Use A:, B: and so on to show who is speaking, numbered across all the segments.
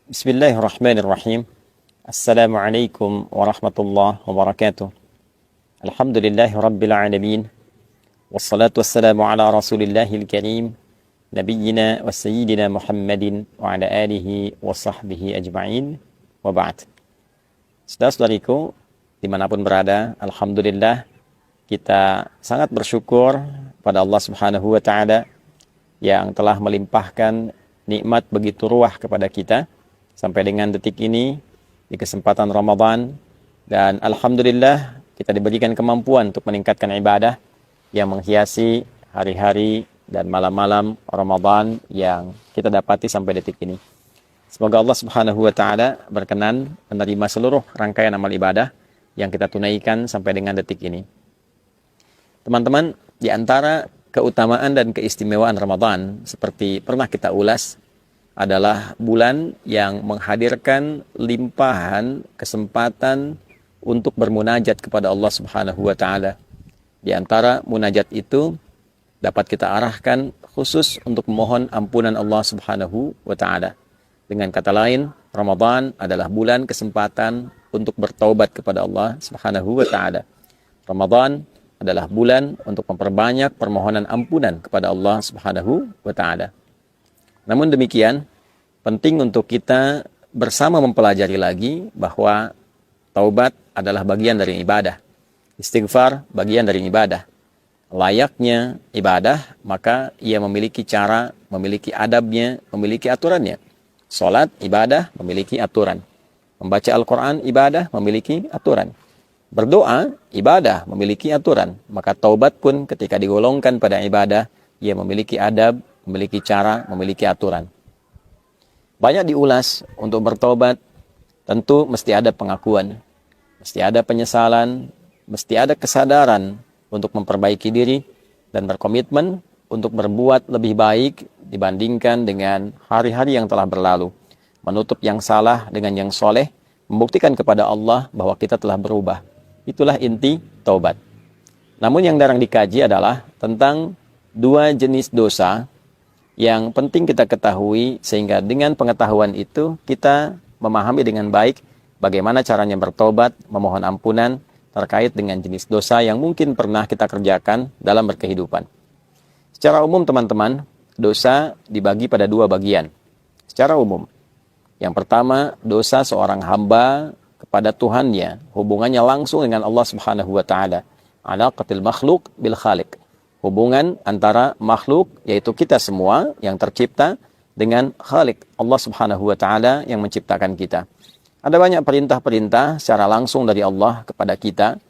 A: Bismillahirrahmanirrahim. Assalamualaikum warahmatullahi wabarakatuh. Alhamdulillahi rabbil alamin. Wassalatu wassalamu ala rasulillahil karim. Nabiyyina wa sayyidina Muhammadin wa ala alihi wa sahbihi ajma'in. Wa ba'd. Saudara-saudariku, dimanapun berada, Alhamdulillah kita sangat bersyukur pada Allah Subhanahu wa Ta'ala yang telah melimpahkan nikmat begitu ruah kepada kita sampai dengan detik ini di kesempatan Ramadan, dan alhamdulillah kita diberikan kemampuan untuk meningkatkan ibadah yang menghiasi hari-hari dan malam-malam Ramadan yang kita dapati sampai detik ini. Semoga Allah Subhanahu wa Ta'ala berkenan menerima seluruh rangkaian amal ibadah yang kita tunaikan sampai dengan detik ini. Teman-teman, di antara keutamaan dan keistimewaan Ramadan seperti pernah kita ulas adalah bulan yang menghadirkan limpahan kesempatan untuk bermunajat kepada Allah Subhanahu wa Ta'ala. Di antara munajat itu dapat kita arahkan khusus untuk memohon ampunan Allah Subhanahu wa Ta'ala. Dengan kata lain, Ramadan adalah bulan kesempatan untuk bertaubat kepada Allah Subhanahu wa Ta'ala. Ramadan adalah bulan untuk memperbanyak permohonan ampunan kepada Allah Subhanahu wa Ta'ala. Namun demikian, penting untuk kita bersama mempelajari lagi bahwa taubat adalah bagian dari ibadah. Istighfar bagian dari ibadah. Layaknya ibadah, maka ia memiliki cara, memiliki adabnya, memiliki aturannya. Salat, ibadah, memiliki aturan. Membaca Al-Quran, ibadah, memiliki aturan. Berdoa, ibadah, memiliki aturan. Maka taubat pun ketika digolongkan pada ibadah, ia memiliki adab, memiliki cara, memiliki aturan. Banyak diulas untuk bertaubat, tentu mesti ada pengakuan, mesti ada penyesalan, mesti ada kesadaran untuk memperbaiki diri dan berkomitmen untuk berbuat lebih baik dibandingkan dengan hari-hari yang telah berlalu. Menutup yang salah dengan yang soleh, membuktikan kepada Allah bahwa kita telah berubah. Itulah inti taubat. Namun yang jarang dikaji adalah tentang dua jenis dosa yang penting kita ketahui, sehingga dengan pengetahuan itu kita memahami dengan baik bagaimana caranya bertobat, memohon ampunan terkait dengan jenis dosa yang mungkin pernah kita kerjakan dalam berkehidupan. Secara umum teman-teman, dosa dibagi pada dua bagian. Secara umum, yang pertama, dosa seorang hamba kepada Tuhannya, hubungannya langsung dengan Allah Subhanahu wa Ta'ala. Alaqatil makhluk bil khaliq. Hubungan antara makhluk, yaitu kita semua yang tercipta, dengan Khalik, Allah Subhanahu wa Ta'ala yang menciptakan kita. Ada banyak perintah-perintah secara langsung dari Allah kepada kita,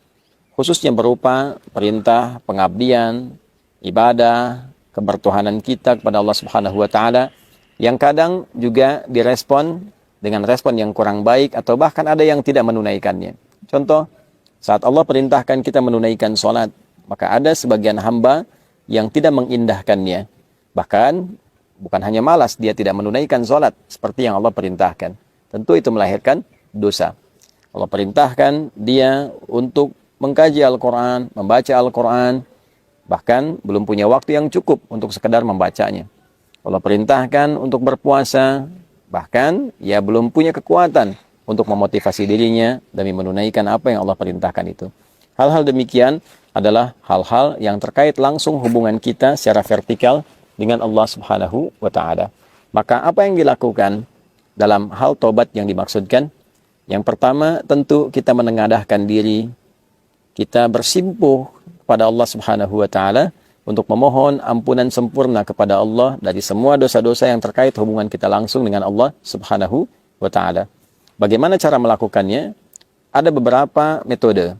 A: khususnya berupa perintah pengabdian, ibadah, kebertuhanan kita kepada Allah Subhanahu wa Ta'ala, yang kadang juga direspon dengan respon yang kurang baik, atau bahkan ada yang tidak menunaikannya. Contoh, saat Allah perintahkan kita menunaikan sholat, maka ada sebagian hamba yang tidak mengindahkannya. Bahkan, bukan hanya malas, dia tidak menunaikan sholat seperti yang Allah perintahkan. Tentu itu melahirkan dosa. Allah perintahkan dia untuk mengkaji Al-Quran, membaca Al-Quran, bahkan belum punya waktu yang cukup untuk sekedar membacanya. Allah perintahkan untuk berpuasa, bahkan ia belum punya kekuatan untuk memotivasi dirinya demi menunaikan apa yang Allah perintahkan itu. Hal-hal demikian adalah hal-hal yang terkait langsung hubungan kita secara vertikal dengan Allah Subhanahu wa Ta'ala. Maka apa yang dilakukan dalam hal tobat yang dimaksudkan? Yang pertama, tentu kita menengadahkan diri, kita bersimpuh kepada Allah Subhanahu wa Ta'ala untuk memohon ampunan sempurna kepada Allah dari semua dosa-dosa yang terkait hubungan kita langsung dengan Allah Subhanahu wa Ta'ala. Bagaimana cara melakukannya? Ada beberapa metode,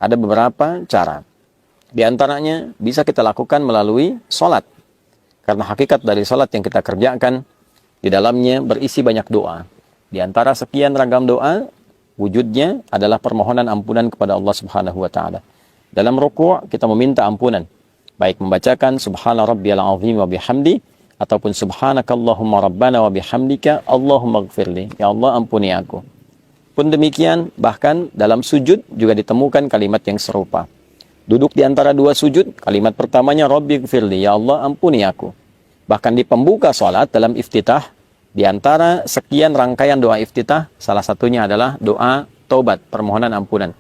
A: ada beberapa cara. Di antaranya bisa kita lakukan melalui sholat. Karena hakikat dari sholat yang kita kerjakan, di dalamnya berisi banyak doa. Di antara sekian ragam doa, wujudnya adalah permohonan ampunan kepada Allah Subhanahu wa Ta'ala. Dalam ruku' kita meminta ampunan, baik membacakan subhana rabbiyal azim wa bihamdi, ataupun subhanakallahumma rabbana wa bihamdika Allahumma gfirli, ya Allah ampuni aku. Pun demikian, bahkan dalam sujud juga ditemukan kalimat yang serupa. Duduk di antara dua sujud, kalimat pertamanya Rabbi gfirli, ya Allah ampuni aku. Bahkan di pembuka salat dalam iftitah, Di antara sekian rangkaian doa iftitah, salah satunya adalah doa taubat, permohonan ampunan.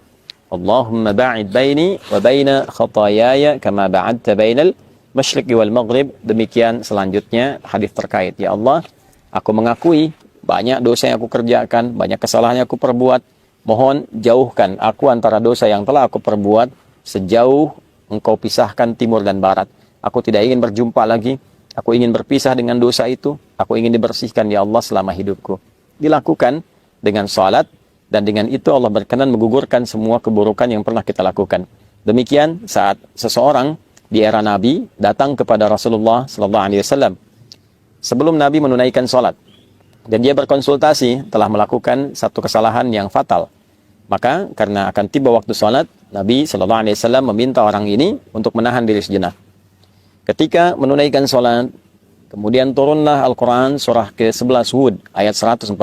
A: Allahumma ba'id baini wa baina khatayaya kama ba'adta bainal masyriqi wal maghrib. Demikian selanjutnya hadis terkait. Ya Allah, aku mengakui banyak dosa yang aku kerjakan, banyak kesalahan yang aku perbuat. Mohon jauhkan aku antara dosa yang telah aku perbuat sejauh engkau pisahkan timur dan barat. Aku tidak ingin berjumpa lagi. Aku ingin berpisah dengan dosa itu. Aku ingin dibersihkan ya Allah selama hidupku. Dilakukan dengan salat, dan dengan itu Allah berkenan menggugurkan semua keburukan yang pernah kita lakukan. Demikian saat seseorang di era Nabi datang kepada Rasulullah SAW sebelum Nabi menunaikan salat, dan dia berkonsultasi telah melakukan satu kesalahan yang fatal. Maka karena akan tiba waktu salat, Nabi SAW meminta orang ini untuk menahan diri sejenak. Ketika menunaikan salat, kemudian turunlah Al-Quran surah ke-11 Hud ayat 114.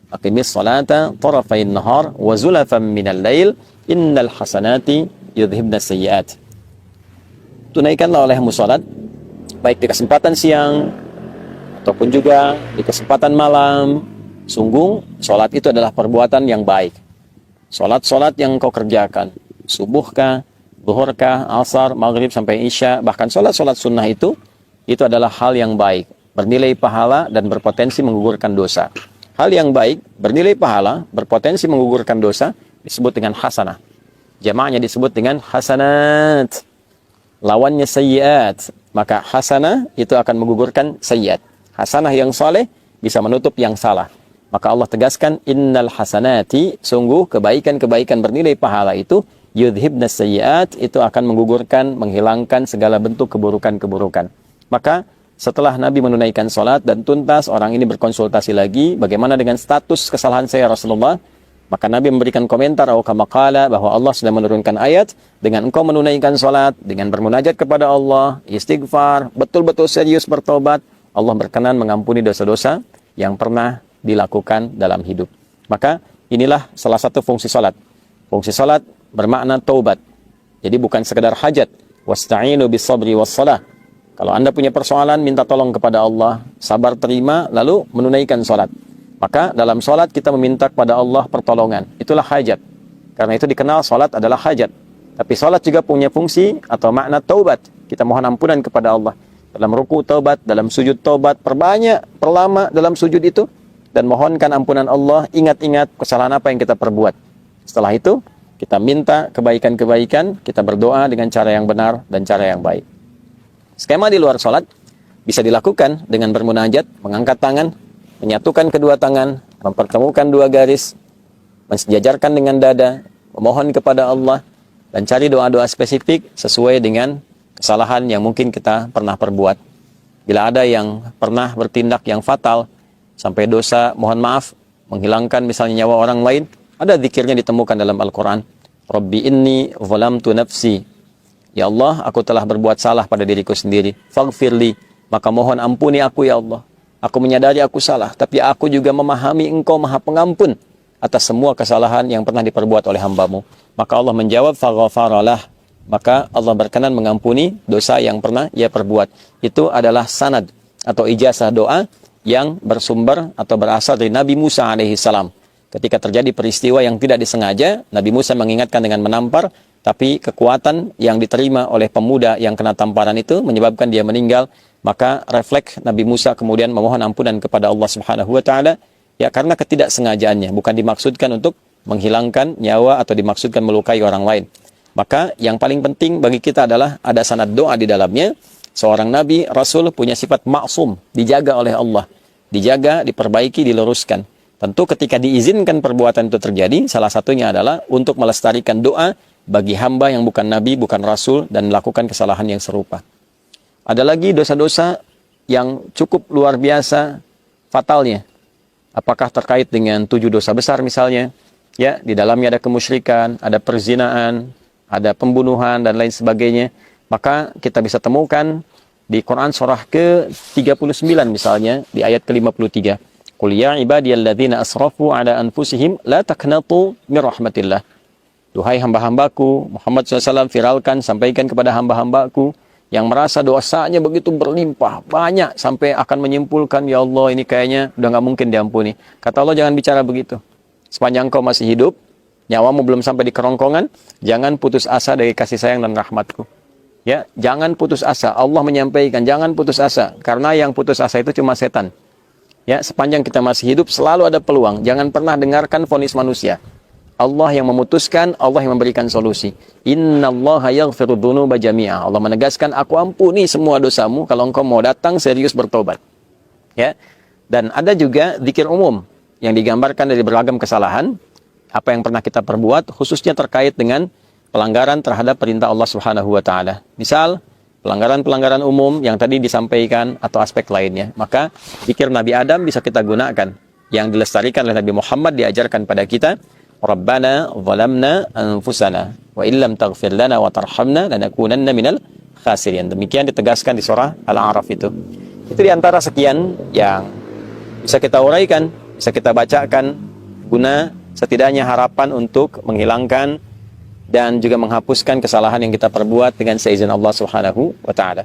A: Aqimis salata tarafain nahar wa zulafan minal lail innal hasanati yudhibnas sayyiat. Tunaikanlah olehmu salat baik di kesempatan siang ataupun juga di kesempatan malam. Sungguh salat itu adalah perbuatan yang baik. Salat-salat yang kau kerjakan, subuhkah, zuhurkah, asar, maghrib sampai isya, bahkan salat-salat sunnah itu adalah hal yang baik, bernilai pahala dan berpotensi menggugurkan dosa. Hal yang baik, bernilai pahala, berpotensi menggugurkan dosa, disebut dengan hasanah. Jamaahnya disebut dengan hasanat. Lawannya sayyiat. Maka hasanah itu akan menggugurkan sayyiat. Hasanah yang saleh bisa menutup yang salah. Maka Allah tegaskan, innal hasanati, sungguh kebaikan-kebaikan bernilai pahala itu, yudhibnas sayyiat, itu akan menggugurkan, menghilangkan segala bentuk keburukan-keburukan. Maka setelah Nabi menunaikan salat dan tuntas, orang ini berkonsultasi lagi, bagaimana dengan status kesalahan saya Rasulullah? Maka Nabi memberikan komentar kama qala, bahwa Allah sudah menurunkan ayat, dengan engkau menunaikan salat, dengan bermunajat kepada Allah, istighfar, betul-betul serius bertobat, Allah berkenan mengampuni dosa-dosa yang pernah dilakukan dalam hidup. Maka inilah salah satu fungsi salat. Fungsi salat bermakna taubat. Jadi bukan sekedar hajat. Wasta'inu bis sabri was salah. Kalau Anda punya persoalan, minta tolong kepada Allah, sabar terima, lalu menunaikan salat. Maka dalam salat kita meminta kepada Allah pertolongan. Itulah hajat. Karena itu dikenal salat adalah hajat. Tapi salat juga punya fungsi atau makna taubat. Kita mohon ampunan kepada Allah. Dalam ruku taubat, dalam sujud taubat, perbanyak, perlama dalam sujud itu, dan mohonkan ampunan Allah, ingat-ingat kesalahan apa yang kita perbuat. Setelah itu, kita minta kebaikan-kebaikan, kita berdoa dengan cara yang benar dan cara yang baik. Skema di luar sholat bisa dilakukan dengan bermunajat, mengangkat tangan, menyatukan kedua tangan, mempertemukan dua garis, mensejajarkan dengan dada, memohon kepada Allah, dan cari doa-doa spesifik sesuai dengan kesalahan yang mungkin kita pernah perbuat. Bila ada yang pernah bertindak yang fatal, sampai dosa, mohon maaf, menghilangkan misalnya nyawa orang lain, ada zikirnya ditemukan dalam Al-Quran. Rabbi inni zalamtu nafsi. Ya Allah, aku telah berbuat salah pada diriku sendiri. Faghfirli, maka mohon ampuni aku ya Allah. Aku menyadari aku salah, tapi aku juga memahami Engkau Maha Pengampun atas semua kesalahan yang pernah diperbuat oleh hambamu. Maka Allah menjawab, faghfaralah. Maka Allah berkenan mengampuni dosa yang pernah ia perbuat. Itu adalah sanad atau ijazah doa yang bersumber atau berasal dari Nabi Musa alaihissalam. Ketika terjadi peristiwa yang tidak disengaja, Nabi Musa mengingatkan dengan menampar, tapi kekuatan yang diterima oleh pemuda yang kena tamparan itu menyebabkan dia meninggal. Maka refleks Nabi Musa kemudian memohon ampunan kepada Allah Subhanahu wa taala, ya karena ketidaksengajaannya, bukan dimaksudkan untuk menghilangkan nyawa atau dimaksudkan melukai orang lain. Maka yang paling penting bagi kita adalah ada sanad doa di dalamnya. Seorang Nabi, Rasul punya sifat maksum, dijaga oleh Allah. Dijaga, diperbaiki, diluruskan. Tentu ketika diizinkan perbuatan itu terjadi, salah satunya adalah untuk melestarikan doa bagi hamba yang bukan Nabi, bukan Rasul, dan melakukan kesalahan yang serupa. Ada lagi dosa-dosa yang cukup luar biasa fatalnya. Apakah terkait dengan 7 dosa besar misalnya? Ya, di dalamnya ada kemusyrikan, ada perzinaan, ada pembunuhan, dan lain sebagainya. Maka kita bisa temukan di Quran surah ke-39 misalnya, di ayat ke-53. Qul ya ibadiyalladzina asrafu ala anfusihim la taqnatu min rahmatillah. Duhai hamba-hambaku, Muhammad SAW viralkan, sampaikan kepada hamba-hambaku yang merasa dosanya begitu berlimpah, banyak, sampai akan menyimpulkan, ya Allah ini kayaknya udah nggak mungkin diampuni. Kata Allah, jangan bicara begitu. Sepanjang kau masih hidup, nyawamu belum sampai di kerongkongan, jangan putus asa dari kasih sayang dan rahmatku. Ya, jangan putus asa. Allah menyampaikan, jangan putus asa. Karena yang putus asa itu cuma setan. Ya, sepanjang kita masih hidup, selalu ada peluang. Jangan pernah dengarkan vonis manusia. Allah yang memutuskan, Allah yang memberikan solusi. Innallaha yaghfiru dzunuba jami'a. Allah menegaskan, aku ampuni semua dosamu kalau engkau mau datang serius bertobat. Ya. Dan ada juga zikir umum yang digambarkan dari beragam kesalahan, apa yang pernah kita perbuat, khususnya terkait dengan pelanggaran terhadap perintah Allah Subhanahu wa taala. Misal, pelanggaran-pelanggaran umum yang tadi disampaikan atau aspek lainnya. Maka zikir Nabi Adam bisa kita gunakan, yang dilestarikan oleh Nabi Muhammad, diajarkan pada kita. Rabbana zalamna anfusana wa illam taghfir lana wa tarhamna lanakunanna minal khasirin. Demikian ditegaskan di surah Al-A'raf itu. Itu diantara sekian yang bisa kita uraikan, bisa kita bacakan, guna setidaknya harapan untuk menghilangkan dan juga menghapuskan kesalahan yang kita perbuat dengan seizin Allah Subhanahu wa taala.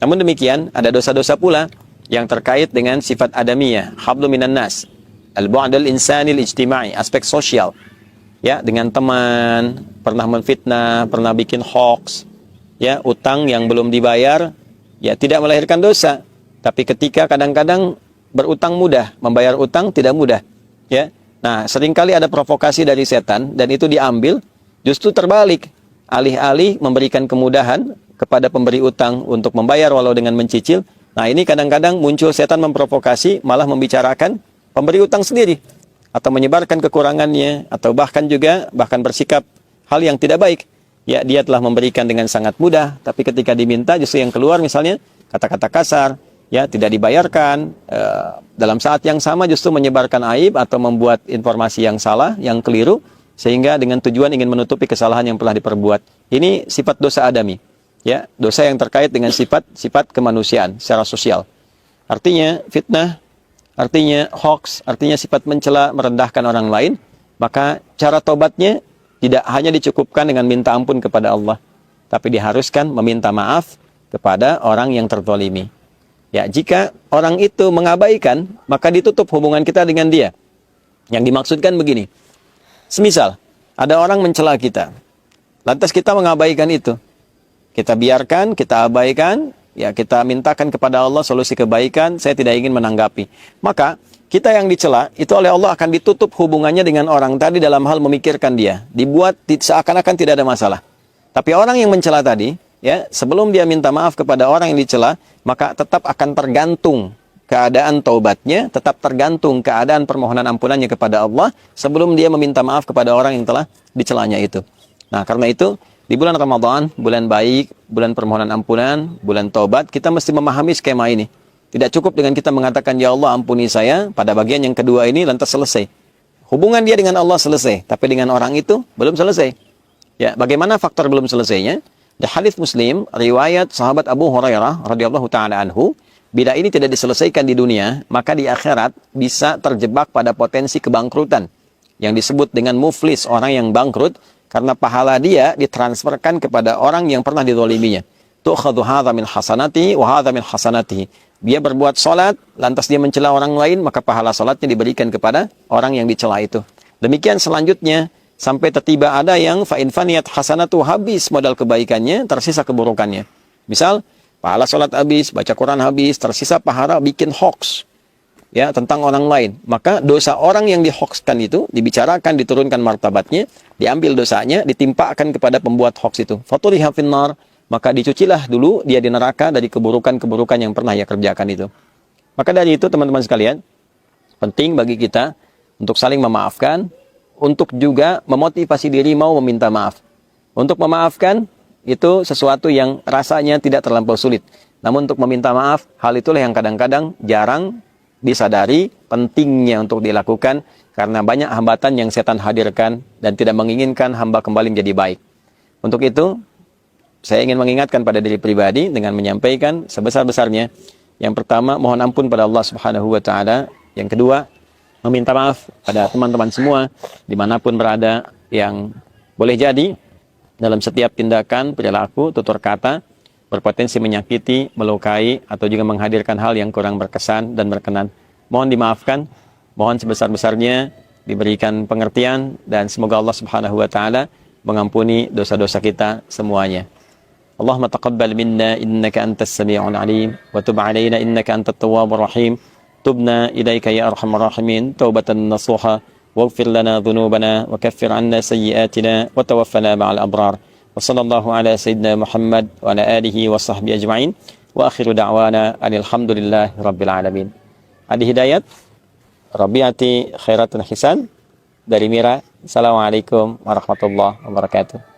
A: Namun demikian, ada dosa-dosa pula yang terkait dengan sifat adamiyah, hablu minan nas. Al-bu'dal insanil ijtimai, aspek sosial. Ya, dengan teman, pernah menfitnah, pernah bikin hoax, ya, utang yang belum dibayar, ya tidak melahirkan dosa. Tapi ketika kadang-kadang berutang mudah, membayar utang tidak mudah, ya. Nah, seringkali ada provokasi dari setan dan itu diambil, justru terbalik. Alih-alih memberikan kemudahan kepada pemberi utang untuk membayar walau dengan mencicil. Nah, ini kadang-kadang muncul setan memprovokasi, malah membicarakan pemberi utang sendiri, atau menyebarkan kekurangannya, atau bahkan bersikap hal yang tidak baik. Ya, dia telah memberikan dengan sangat mudah, tapi ketika diminta justru yang keluar misalnya kata-kata kasar, ya, tidak dibayarkan, dalam saat yang sama justru menyebarkan aib atau membuat informasi yang salah, yang keliru, sehingga dengan tujuan ingin menutupi kesalahan yang telah diperbuat. Ini sifat dosa adami, ya, dosa yang terkait dengan sifat kemanusiaan secara sosial. Artinya fitnah, artinya hoax, artinya sifat mencela, merendahkan orang lain. Maka cara tobatnya tidak hanya dicukupkan dengan minta ampun kepada Allah, tapi diharuskan meminta maaf kepada orang yang terzalimi. Ya, jika orang itu mengabaikan, maka ditutup hubungan kita dengan dia. Yang dimaksudkan begini, semisal ada orang mencela kita, lantas kita mengabaikan itu, kita biarkan, kita abaikan, ya, kita mintakan kepada Allah solusi kebaikan, saya tidak ingin menanggapi. Maka kita yang dicela itu oleh Allah akan ditutup hubungannya dengan orang tadi dalam hal memikirkan dia, dibuat seakan-akan tidak ada masalah. Tapi orang yang mencela tadi, ya, sebelum dia minta maaf kepada orang yang dicela, maka tetap akan tergantung keadaan taubatnya, tetap tergantung keadaan permohonan ampunannya kepada Allah sebelum dia meminta maaf kepada orang yang telah dicelanya itu. Nah, karena itu di bulan Ramadan, bulan baik, bulan permohonan ampunan, bulan taubat, kita mesti memahami skema ini. Tidak cukup dengan kita mengatakan, ya Allah ampuni saya, pada bagian yang kedua ini lantas selesai. Hubungan dia dengan Allah selesai, tapi dengan orang itu belum selesai. Ya, bagaimana faktor belum selesainya? Di hadits Muslim, riwayat sahabat Abu Hurairah radhiyallahu taala anhu, bila ini tidak diselesaikan di dunia, maka di akhirat bisa terjebak pada potensi kebangkrutan yang disebut dengan muflis, orang yang bangkrut, karena pahala dia ditransferkan kepada orang yang pernah dizaliminya. Tu'khadhu hadza min hasanati wa hadza min hasanatihi. Dia berbuat salat, lantas dia mencela orang lain, maka pahala salatnya diberikan kepada orang yang dicela itu. Demikian selanjutnya, sampai tiba ada yang fa in faniyat hasanatu, habis modal kebaikannya, tersisa keburukannya. Misal, pahala salat habis, baca Quran habis, tersisa pahala bikin hoax, ya, tentang orang lain. Maka dosa orang yang dihoaxkan itu dibicarakan, diturunkan martabatnya, diambil dosanya, ditimpakan kepada pembuat hoax itu. Faturiha finnar, maka dicucilah dulu dia di neraka dari keburukan-keburukan yang pernah ia kerjakan itu. Maka dari itu teman-teman sekalian, penting bagi kita untuk saling memaafkan, untuk juga memotivasi diri mau meminta maaf. Untuk memaafkan itu sesuatu yang rasanya tidak terlampau sulit. Namun untuk meminta maaf, hal itulah yang kadang-kadang jarang disadari pentingnya untuk dilakukan, karena banyak hambatan yang setan hadirkan dan tidak menginginkan hamba kembali menjadi baik. Untuk itu, saya ingin mengingatkan pada diri pribadi dengan menyampaikan sebesar-besarnya. Yang pertama, mohon ampun pada Allah Subhanahu wa taala. Yang kedua, meminta maaf pada teman-teman semua dimanapun berada, yang boleh jadi dalam setiap tindakan, perilaku, tutur kata berpotensi menyakiti, melukai, atau juga menghadirkan hal yang kurang berkesan dan berkenan. Mohon dimaafkan, mohon sebesar-besarnya diberikan pengertian, dan semoga Allah Subhanahu wa taala mengampuni dosa-dosa kita semuanya. Allahumma taqabbal minna innaka antas sami'ul alim wa tub 'alaina innaka antat tawwabur rahim. Tubna ilaika ya arhamar rahimin taubatan nasuha waghfir lana dhunubana wa kaffir 'anna sayyi'atina wa tawaffana ma'al abrar. Wa sallallahu ala sayyidina Muhammad wa ala alihi wa sahbihi ajma'in. Wa akhiru da'wana alhamdulillahi rabbil alamin. Adi Hidayat, Rabiati Khairatun Hisan dari Mira. Assalamualaikum warahmatullahi wabarakatuh.